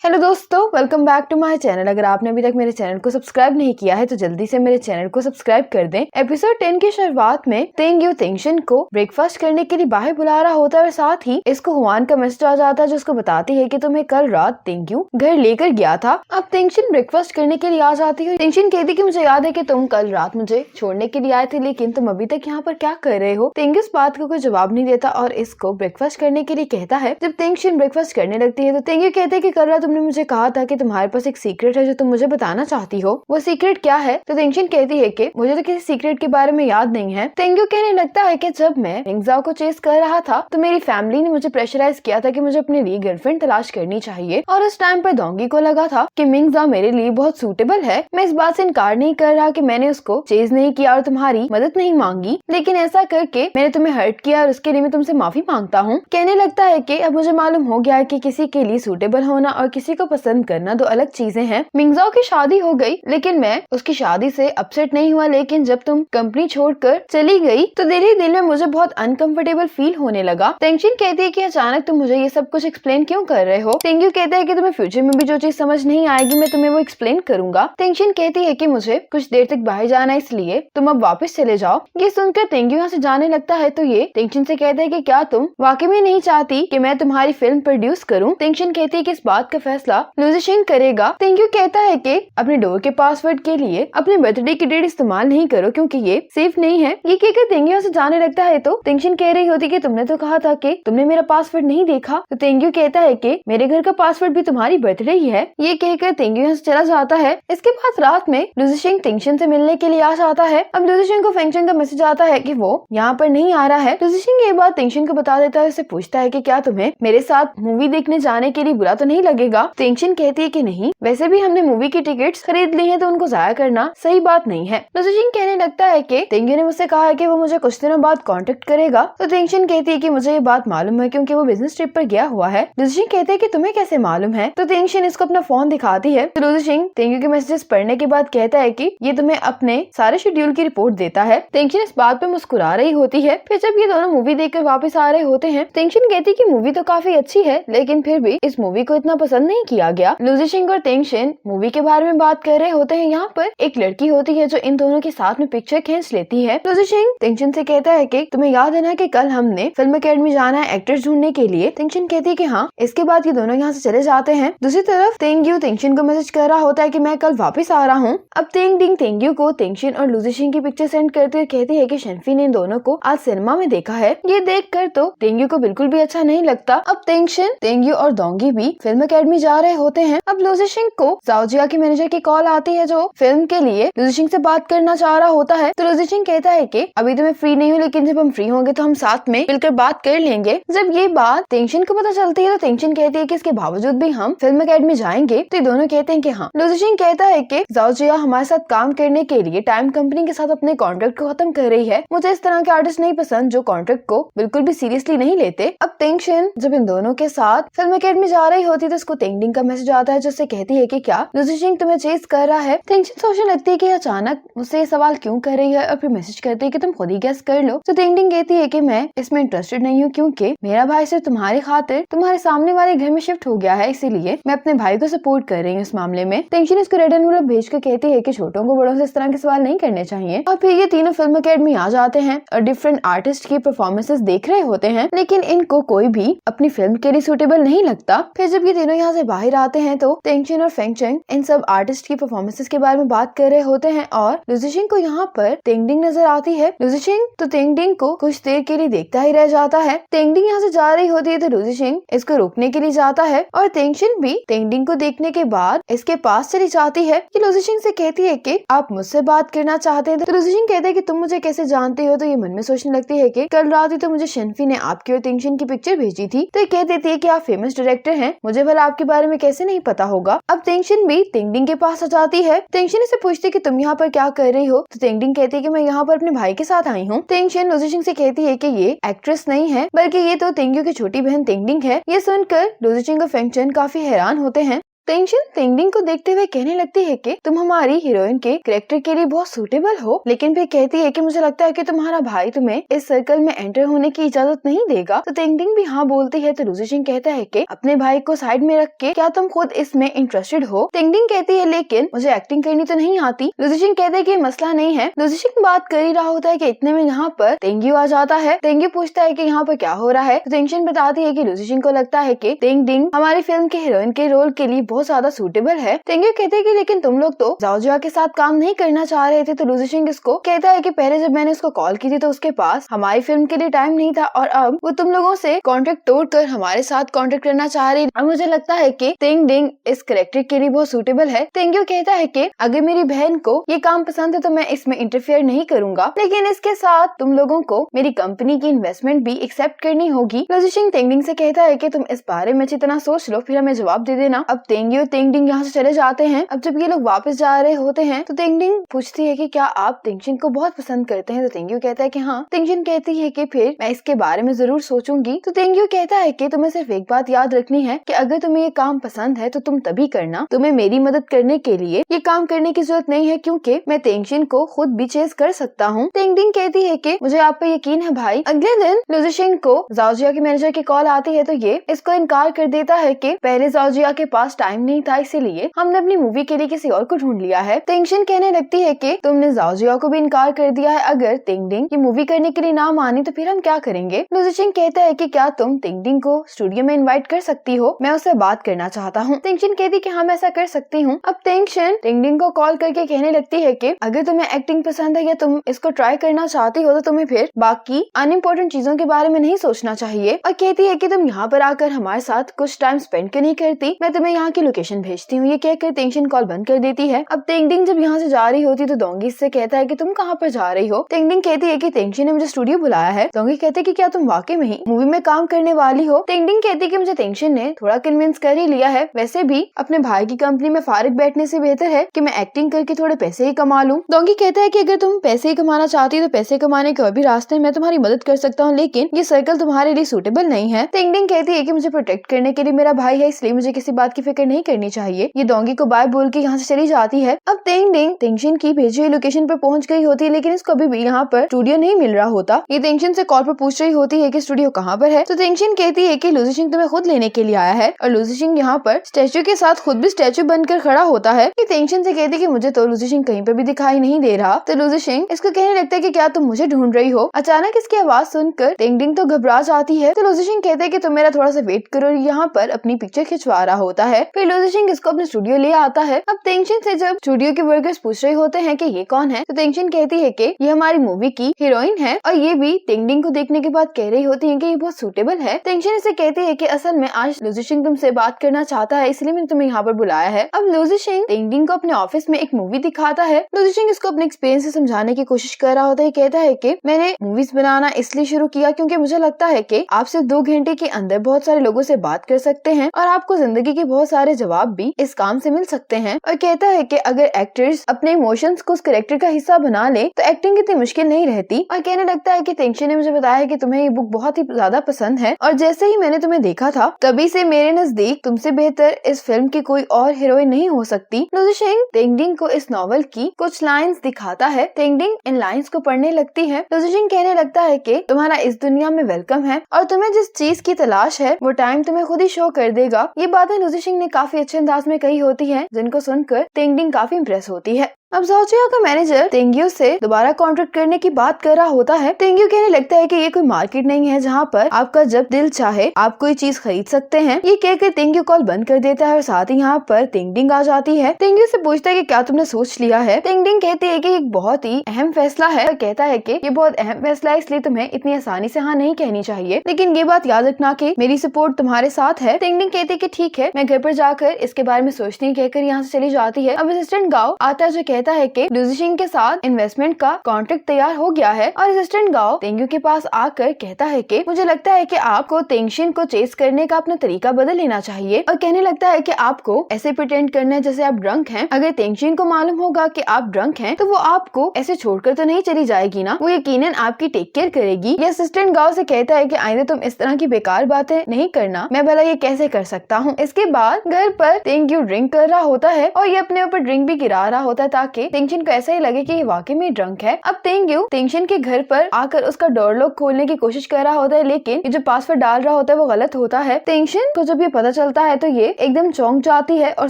Hello दोस्तों, welcome back to my channel. अगर आपने अभी तक मेरे चैनल को सब्सक्राइब नहीं किया है तो जल्दी से मेरे चैनल को सब्सक्राइब कर दें। एपिसोड 10 की शुरुआत में तेंग्यू तेंगशिन को ब्रेकफास्ट करने के लिए बाहर बुला रहा होता है और साथ ही इसको हुआन का मैसेज आ जाता है जो उसको बताती है कि तुम्हें कल रात तेंग्यू घर लेकर गया था। अब तेंगशिन ब्रेकफास्ट करने के लिए आ जाती है। तेंगशिन कहती कि मुझे याद है कि तुम कल रात मुझे छोड़ने के लिए आए थे, लेकिन तुम अभी तक यहाँ पर क्या कर रहे हो। तेंग्यू इस बात को कोई जवाब नहीं देता और इसको ब्रेकफास्ट करने के लिए कहता है। जब तेंगशिन ब्रेकफास्ट करने लगती है तो तेंग्यू कहते हैं कि कल रात तुमने मुझे कहा था कि तुम्हारे पास एक सीक्रेट है जो तुम मुझे बताना चाहती हो। वो सीक्रेट क्या है? तो तेंगशिन कहती है कि मुझे तो किसी सीक्रेट के बारे में याद नहीं है। तेंग्यू कहने लगता है कि जब मैं मिंगजाओ को चेस कर रहा था तो मेरी फैमिली ने मुझे प्रेशराइज किया था कि मुझे अपने लिए गर्लफ्रेंड तलाश करनी चाहिए और उस टाइम पर डोंगी को लगा था कि मिंगजाओ मेरे लिए बहुत सूटेबल है। मैं इस बात से इनकार नहीं कर रहा कि मैंने उसको चेज नहीं किया और तुम्हारी मदद नहीं मांगी, लेकिन ऐसा करके मैंने तुम्हें हर्ट किया और उसके लिए मैं तुमसे माफी मांगता हूँ। कहने लगता है कि अब मुझे मालूम हो गया है कि किसी के लिए सूटेबल होना और किसी को पसंद करना दो अलग चीजें हैं। मिंगजाओ की शादी हो गई लेकिन मैं उसकी शादी से अपसेट नहीं हुआ, लेकिन जब तुम कंपनी छोड़कर चली गई तो दिल में मुझे बहुत अनकंफर्टेबल फील होने लगा। तेंगशिन कहती है कि अचानक तुम मुझे ये सब कुछ एक्सप्लेन क्यों कर रहे हो। तेंग्यू कहता है कि तुम्हें फ्यूचर में भी जो चीज समझ नहीं आएगी मैं तुम्हें वो एक्सप्लेन करूंगा। तेंगशिन कहती है कि मुझे कुछ देर तक बाहर जाना है इसलिए तुम अब वापस चले जाओ। ये सुनकर तेंग्यू यहाँ से जाने लगता है तो ये तेंगशिन से कहता है कि क्या तुम वाकई में नहीं चाहती कि मैं तुम्हारी फिल्म प्रोड्यूस करूं। तेंगशिन कहती है कि इस बात का फैसला लुजिशिंग करेगा। तेंग्यू कहता है कि अपने डोर के पासवर्ड के लिए अपने बर्थडे की डेट इस्तेमाल नहीं करो क्योंकि ये सेफ नहीं है। ये कहकर तेंग्यू से जाने लगता है तो तेंगशिन कह रही होती कि तुमने तो कहा था कि तुमने मेरा पासवर्ड नहीं देखा। तो तेंग्यू कहता है कि मेरे घर का पासवर्ड भी तुम्हारी बर्थडे ही है। ये कहकर तेंग्यू यहाँ से चला जाता है। इसके बाद रात में लुजिशिंग तेंगशिन से मिलने के लिए आ जाता है। अब लुजिशिंग को फेंगशिन का मैसेज आता है कि वो यहाँ पर नहीं आ रहा है। लुजिशिंग ये बात तेंगशिन को बता देता है। उसे पूछता है कि क्या तुम्हें मेरे साथ मूवी देखने जाने के लिए बुरा तो नहीं लगेगा। तेंगशिन कहती है कि नहीं, वैसे भी हमने मूवी की टिकट्स खरीद ली हैं तो उनको जाया करना सही बात नहीं है। लुजिशिंग कहने लगता है कि तेंग्यू ने मुझसे कहा है कि वो मुझे कुछ दिनों बाद कांटेक्ट करेगा। तो तेंगशिन कहती है कि मुझे ये बात मालूम है क्योंकि वो बिजनेस ट्रिप पर गया हुआ है। लुजिशिंग कहते हैं कि तुम्हें कैसे मालूम है। तो तेंगशिन इसको अपना फोन दिखाती है। तो लुजिशिंग तेंग्यू के मैसेजेस पढ़ने के बाद कहता है कि ये तुम्हें अपने सारे शेड्यूल की रिपोर्ट देता है। तेंगशिन इस बात पे मुस्कुरा रही होती है। फिर जब ये दोनों मूवी देखकर वापस आ रहे होते हैं, तेंगशिन कहती है कि मूवी तो काफी अच्छी है लेकिन फिर भी इस मूवी को इतना पसंद नहीं किया गया। लुजिशिंग और तेंगशिन मूवी के बारे में बात कर रहे होते हैं। यहाँ पर एक लड़की होती है जो इन दोनों के साथ में पिक्चर खींच लेती है। लुजिशिंग तेंगशिन से कहता है कि तुम्हें याद है ना कि कल हमने फिल्म अकेडमी जाना है एक्टर्स ढूंढने के लिए। तेंगशिन कहती है कि हाँ। इसके बाद ये दोनों यहाँ से चले जाते हैं। दूसरी तरफ तेंग्यू तेंगशिन को मैसेज कर रहा होता है कि मैं कल वापस आ रहा हूँ। अब तेंग्यू को तेंगशिन और लुजिशिंग की पिक्चर सेंड करते हुए कहती है कि शेनफी ने इन दोनों को आज सिनेमा में देखा है। ये देख कर तो तेंग्यू को बिल्कुल भी अच्छा नहीं लगता। अब तेंगशिन, तेंग्यू और डोंगी भी फिल्म अकेडमी जा रहे होते हैं। अब लुजिशिंग को जाओजिया की मैनेजर की कॉल आती है जो फिल्म के लिए लुजिशिंग से बात करना चाह रहा होता है। तो लुजिशिंग कहता है कि अभी तो मैं फ्री नहीं हूँ लेकिन जब हम फ्री होंगे तो हम साथ में मिलकर बात कर लेंगे। जब ये बात तेंगशिन को पता चलती है तो तेंगशिन कहती है कि इसके बावजूद भी हम फिल्म अकेडमी जाएंगे। तो ये दोनों कहते हैं कि हाँ। लुजिशिंग कहता है कि जाओजिया हमारे साथ काम करने के लिए टाइम कंपनी के साथ अपने कॉन्ट्रैक्ट को खत्म कर रही है। मुझे इस तरह के आर्टिस्ट नहीं पसंद जो कॉन्ट्रैक्ट को बिल्कुल भी सीरियसली नहीं लेते। अब तेंगशिन जब इन दोनों के साथ फिल्म अकेडमी जा रही होती है तो उसको तेंगडिंग का मैसेज आता है जिससे कहती है कि क्या लुजिशिंग तुम्हें चेज कर रहा है। तेंगशिन सोचने लगती है कि अचानक मुझसे ये सवाल क्यों कर रही है और फिर मैसेज करती है कि तुम खुद ही गेस कर लो। तो तेंगडिंग कहती है कि मैं इसमें इंटरेस्टेड नहीं हूँ क्योंकि मेरा भाई सिर्फ तुम्हारी खातिर तुम्हारे सामने वाले घर में शिफ्ट हो गया है, इसीलिए मैं अपने भाई को सपोर्ट कर रही हूँ इस मामले में। तेंगशिन इसको रेड एनवेलप भेज कर कहती है कि छोटों को बड़ों से इस तरह के सवाल नहीं करने चाहिए। और फिर ये तीनों फिल्म अकेडमी आ जाते हैं और डिफरेंट आर्टिस्ट की परफॉर्मेंसेस देख रहे होते हैं लेकिन इनको कोई भी अपनी फिल्म के लिए सूटेबल नहीं लगता। फिर जब ये तीनों यहाँ से बाहर आते हैं तो तेंगशिन और फेंगशिन इन सब आर्टिस्ट की परफॉर्मेंसेस के बारे में बात कर रहे होते हैं और लुजिशिंग को यहाँ पर तेंगडिंग नजर आती है। लुजिशिंग तो तेंगडिंग को कुछ देर के लिए देखता ही रह जाता है। तेंगडिंग यहाँ से जा रही होती है तो लुजिशिंग इसको रोकने के लिए जाता है और तेंगशिन भी तेंगडिंग को देखने के बाद इसके पास चली जाती है। ये लुजिशिंग से कहती है कि आप मुझसे बात करना चाहते हैं। तो लुजिशिंग कहते हैं कि तुम मुझे कैसे जानते हो। तो ये मन में सोचने लगती है कि कल रात ही तो मुझे शेनफी ने आपकी और तेंगशिन की पिक्चर भेजी थी। तो ये कह देती है कि आप फेमस डायरेक्टर हैं, मुझे भला आपके बारे में कैसे नहीं पता होगा। अब तेंगशिन भी तेंगडिंग के पास आ जाती है। तेंगशिन इसे पूछती है कि तुम यहाँ पर क्या कर रही हो। तो तेंगडिंग कहती है कि मैं यहाँ पर अपने भाई के साथ आई हूँ। तेंगशिन लुजिशिंग से कहती है कि ये एक्ट्रेस नहीं है बल्कि ये तो तेंग्यू की छोटी बहन तेंगडिंग है। ये सुनकर लुजिशिंग और फेंगशिन काफी हैरान होते हैं। टेंशन टिंगडिंग को देखते हुए कहने लगती है कि तुम हमारी हीरोइन के कैरेक्टर के लिए बहुत सूटेबल हो, लेकिन फिर कहती है कि मुझे लगता है कि तुम्हारा भाई तुम्हें इस सर्कल में एंटर होने की इजाजत नहीं देगा। तो टिंगडिंग भी हाँ बोलती है। तो लूसी चिंग कहता है कि अपने भाई को साइड में रख के क्या तुम खुद इसमें इंटरेस्टेड हो। टिंगडिंग कहती है लेकिन मुझे एक्टिंग करनी तो नहीं आती। लूसी चिंग कहते हैं कि मसला नहीं है। लूसी चिंग बात कर ही रहा होता है कि इतने में यहाँ पर टिंगयू आ जाता है। टिंगयू पूछता है कि यहाँ पर क्या हो रहा है। तो टिंगशन बताती है कि लूसी चिंग को लगता है कि टिंगडिंग हमारी फिल्म के हीरोइन के रोल के लिए बहुत ज्यादा सूटेबल है। टिंगयू कहते हैं कि लेकिन तुम लोग तो जाओजिया के साथ काम नहीं करना चाह रहे थे। तो लूसी चिंग इसको कहता है कि पहले जब मैंने उसको कॉल की थी तो उसके पास हमारी फिल्म के लिए टाइम नहीं था और अब वो तुम लोगों से कॉन्ट्रैक्ट तोड़कर हमारे साथ कॉन्ट्रैक्ट करना चाह रही। अब मुझे लगता है कि टिंगडिंग इस कैरेक्टर के लिए बहुत सूटेबल है। टिंगयू कहता है कि अगर मेरी बहन को ये काम पसंद है तो मैं इसमें इंटरफेयर नहीं करूंगा, लेकिन इसके साथ तुम लोगों को मेरी कंपनी की इन्वेस्टमेंट भी एक्सेप्ट करनी होगी। लूसी चिंग टिंगडिंग से कहता है कि तुम इस बारे में अच्छी तरह सोच लो, फिर हमें जवाब दे देना। अब टिंगयू टिंगडिंग यहाँ से चले जाते हैं। अब जब ये लोग वापस जा रहे होते हैं तो टिंगडिंग पूछती है कि क्या आप टिंगशन को बहुत पसंद करते हैं। तो टिंगयू कहता है कि हाँ। टिंगशन कहती है कि फिर मैं इसके बारे में जरूर सोचूंगी। तो टिंगयू कहता है कि तुम्हें सिर्फ एक बात याद रखनी है कि अगर तुम्हें ये काम पसंद है तो तुम तभी करना, तुम्हें मेरी मदद करने के लिए ये काम करने की जरूरत नहीं है क्योंकि मैं टिंगशन को खुद भी चेस कर सकता हूँ। टिंगडिंग कहती है कि मुझे आप पे यकीन है भाई। अगले दिन लूसी चिंग को जाओजिया के मैनेजर की कॉल आती है तो ये इसको इनकार कर देता है कि पहले जाओजिया के पास टाइम नहीं था, इसीलिए हमने अपनी मूवी के लिए किसी और को ढूंढ लिया है। टिंगशन कहने लगती है कि तुमने जाओजिया को भी इनकार कर दिया है, अगर टिंगडिंग ये मूवी करने के लिए ना मानी तो फिर हम क्या करेंगे। लूसी चिंग कहता है कि क्या तुम टिंगडिंग को स्टूडियो में इनवाइट कर सकती हो, मैं उससे बात करना चाहता हूँ। टिंगशन कहती कि हाँ मैं ऐसा कर सकती हूँ। अब टिंगशन टिंगडिंग को कॉल करके कहने लगती है कि अगर तुम्हें एक्टिंग पसंद है या तुम इसको ट्राई करना चाहती हो तो तुम्हें फिर बाकी अनइम्पोर्टेंट चीजों के बारे में नहीं सोचना चाहिए। और कहती है कि तुम यहाँ पर आकर हमारे साथ कुछ टाइम स्पेंड क्यों नहीं करती, मैं तुम्हें यहाँ की लोकेशन भेजती हूँ। ये कहकर टिंगशन कॉल बंद कर देती है। अब टिंगडिंग जब यहाँ से जा रही होती तो डोंगी से कहता है कि तुम कहाँ पर जा रही हो। टिंगडिंग कहती है कि टिंगशन ने मुझे स्टूडियो बुलाया है। डोंगी कहते कि क्या तुम वाकई में ही मूवी में काम करने वाली हो। टिंगडिंग कहती कि मुझे टिंगशन ने थोड़ा कन्विंस कर ही लिया है, वैसे भी अपने भाई की कंपनी में फारिग बैठने से बेहतर है कि मैं एक्टिंग करके थोड़े पैसे ही कमा लूं। डोंगी कहता है कि अगर तुम पैसे ही कमाना चाहती हो तो पैसे कमाने के और भी रास्ते मैं तुम्हारी मदद कर सकता हूँ, लेकिन ये सर्कल तुम्हारे लिए सूटेबल नहीं है। टिंगडिंग कहती है कि मुझे प्रोटेक्ट करने के लिए मेरा भाई है, इसलिए मुझे किसी बात की फिक्र नहीं करनी चाहिए। ये डोंगी को बाय बोल के यहाँ से चली जाती है। अब टिंगडिंग टिंगशन की भेजी हुई लोकेशन पर पहुंच गई होती है, लेकिन इसको अभी भी यहाँ पर स्टूडियो नहीं मिल रहा होता। ये टिंगशन से कॉल पर पूछ रही होती है कि स्टूडियो कहाँ पर है। तो टिंगशन कहती है कि लूसी चिंग तुम्हें खुद लेने के लिए आया है। और लूसी चिंग यहाँ पर स्टैचू के साथ खुद भी स्टैचू बनकर खड़ा होता है। ये टिंगशन से कहती है कि मुझे तो लूसी चिंग कहीं पर भी दिखाई नहीं दे रहा। तो लूसी चिंग इसको कहने लगता है कि क्या तुम मुझे ढूंढ रही हो। अचानक इसकी आवाज सुनकर टिंगडिंग तो घबरा जाती है। तो लूसी चिंग कहते हैं कि तुम मेरा थोड़ा सा वेट करो, यहाँ पर अपनी पिक्चर खिंचवा रहा होता है। फिर लूसी चिंग इसको अपने स्टूडियो ले आता है। अब टिंगशन से जब स्टूडियो के वर्कर्स पूछ रहे होते हैं कि ये कौन है, तो टिंगशन कहती है कि ये हमारी मूवी की हीरोइन है। और ये भी टिंगडिंग को देखने के बाद कह रही होती है कि ये बहुत सूटेबल है। टिंगशन इसे कहती है कि असल में आज लूसी चिंग तुमसे बात करना चाहता है, इसलिए मैंने तुम्हें यहाँ पर बुलाया है। अब लूसी चिंग टिंगडिंग को अपने ऑफिस में एक मूवी दिखाता है। लूसी चिंग इसको अपने एक्सपीरियंस से समझाने की कोशिश कर रहा होता है। कहता है कि मैंने मूवीज बनाना इसलिए शुरू किया क्योंकि मुझे लगता है कि आप सिर्फ 2 घंटे के अंदर बहुत सारे लोगों से बात कर सकते हैं और आपको जिंदगी के बहुत सारे जवाब भी इस काम से मिल सकते हैं। और कहता है कि अगर एक्टर्स अपने इमोशंस को उस कैरेक्टर का हिस्सा बना ले तो एक्टिंग इतनी मुश्किल नहीं रहती। और कहने लगता है कि टिंगशन ने मुझे बताया कि तुम्हें ये बुक बहुत ही ज्यादा पसंद है और जैसे ही मैंने तुम्हें देखा था तभी से मेरे नजदीक तुमसे बेहतर इस फिल्म की कोई और हीरोइन नहीं हो सकती। लूसी चिंग टिंगडिंग को इस नॉवल की कुछ लाइंस दिखाता है। टिंगडिंग इन लाइंस को पढ़ने लगती है। लूसी चिंग कहने लगता है कि तुम्हारा इस दुनिया में वेलकम है और तुम्हें जिस चीज की तलाश है वो टाइम तुम्हें खुद ही शो कर देगा। ये बातें लूसी चिंग ने काफी अच्छे अंदाज में कही होती है, जिनको सुनकर टिंगडिंग काफी इम्प्रेस होती है। अब जाओजिया का मैनेजर टिंगयू से दोबारा कॉन्ट्रैक्ट करने की बात कर रहा होता है। टिंगयू कहने लगता है कि ये कोई मार्केट नहीं है जहाँ पर आपका जब दिल चाहे आप कोई चीज खरीद सकते हैं। ये कहकर टिंगयू कॉल बंद कर देता है और साथ ही यहाँ पर टिंगडिंग आ जाती है। टिंगयू से पूछता है कि क्या तुमने सोच लिया है। टिंगडिंग कहती है कि एक बहुत ही अहम फैसला है और कहता है कि ये बहुत अहम फैसला है, इसलिए तुम्हें इतनी आसानी से हाँ नहीं कहनी चाहिए, लेकिन ये बात याद रखना कि मेरी सपोर्ट तुम्हारे साथ है। टिंगडिंग कहती है कि ठीक है, मैं घर पर जाकर इसके बारे में सोचती हूँ, कहकर यहाँ से चली जाती है। अब असिस्टेंट गाओ आता है जो कहता है कि लुजिशिंग के साथ इन्वेस्टमेंट का कॉन्ट्रैक्ट तैयार हो गया है और असिस्टेंट गाओ तेंग्यू के पास आकर कहता है कि मुझे लगता है कि आपको तेंगशिन को चेस करने का अपना तरीका बदल लेना चाहिए और कहने लगता है कि आपको ऐसे प्रिटेंड करना है जैसे आप ड्रंक हैं। अगर तेंगशिन को मालूम होगा कि आप ड्रंक हैं तो वो आपको ऐसे छोड़कर तो नहीं चली जाएगी ना, वो यकीनन आपकी टेक केयर करेगी। ये असिस्टेंट गाओ से कहता है कि आइंदा तुम इस तरह की बेकार बातें नहीं करना, मैं भला ये कैसे कर सकता हूँ। इसके बाद घर पर तेंग्यू ड्रिंक कर रहा होता है और ये अपने ऊपर ड्रिंक भी गिरा रहा होता है ताकि तेंगशिन को ऐसा ही लगे कि ये वाकई में ड्रंक है। अब तेंग्यू तेंगशिन के घर पर आकर उसका डोर लॉक खोलने की कोशिश कर रहा होता है, लेकिन ये जो पासवर्ड डाल रहा होता है वो गलत होता है। तेंगशिन को जब ये पता चलता है तो ये एकदम चौंक जाती है और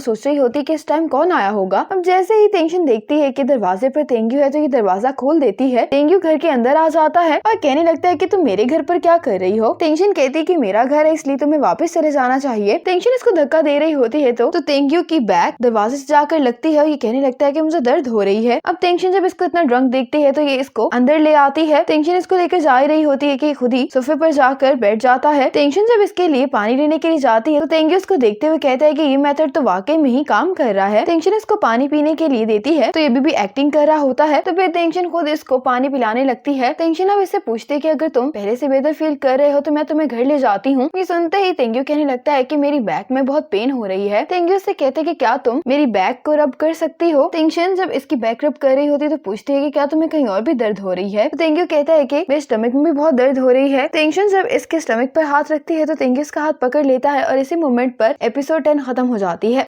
सोच रही होती है कि इस टाइम कौन आया होगा। अब जैसे ही तेंगशिन देखती है कि दरवाजे पर तेंग्यू है तो ये दरवाजा खोल देती है। तेंग्यू घर के अंदर आ जाता है और कहने लगता है कि तुम मेरे घर पर क्या कर रही हो। तेंगशिन कहती है कि मेरा घर है इसलिए तुम्हें वापस चले जाना चाहिए। तेंगशिन इसको धक्का दे रही होती है तो तेंग्यू की बैग दरवाजे से जाकर लगती है और ये कहने लगता है कि मुझे दर्द हो रही है। अब तेंगशिन जब इसको इतना ड्रंक देखती है तो ये इसको अंदर ले आती है। तेंगशिन इसको लेकर जा रही होती है कि खुद ही सोफे पर जाकर बैठ जाता है। तेंगशिन जब इसके लिए पानी लेने के लिए जाती है तो तेंग्यू उसको देखते हुए कहता है कि ये मेथड तो वाकई में ही काम कर रहा है। तेंगशिन इसको पानी पीने के लिए देती है तो ये भी एक्टिंग कर रहा होता है। तो फिर तेंगशिन खुद इसको पानी पिलाने लगती है। तेंगशिन अब इससे पूछती है कि अगर तुम पहले से बेहतर फील कर रहे हो तो मैं तुम्हें घर ले जाती हूँ। ये सुनते ही तेंग्यू कहने लगता है कि मेरी बैक में बहुत पेन हो रही है। तेंग्यू से कहते हैं कि क्या तुम मेरी बैक को रब कर सकती हो। तेंगशिन जब इसकी बैक रब कर रही होती है तो पूछती है कि क्या तुम्हें कहीं और भी दर्द हो रही है। तो तेंग्यू कहता है कि मेरे स्टमक में भी बहुत दर्द हो रही है। तेंगशिन जब इसके स्टमक पर हाथ रखती है तो तेंग्यू इसका हाथ पकड़ लेता है और इसी मोमेंट पर एपिसोड 10 खत्म हो जाती है।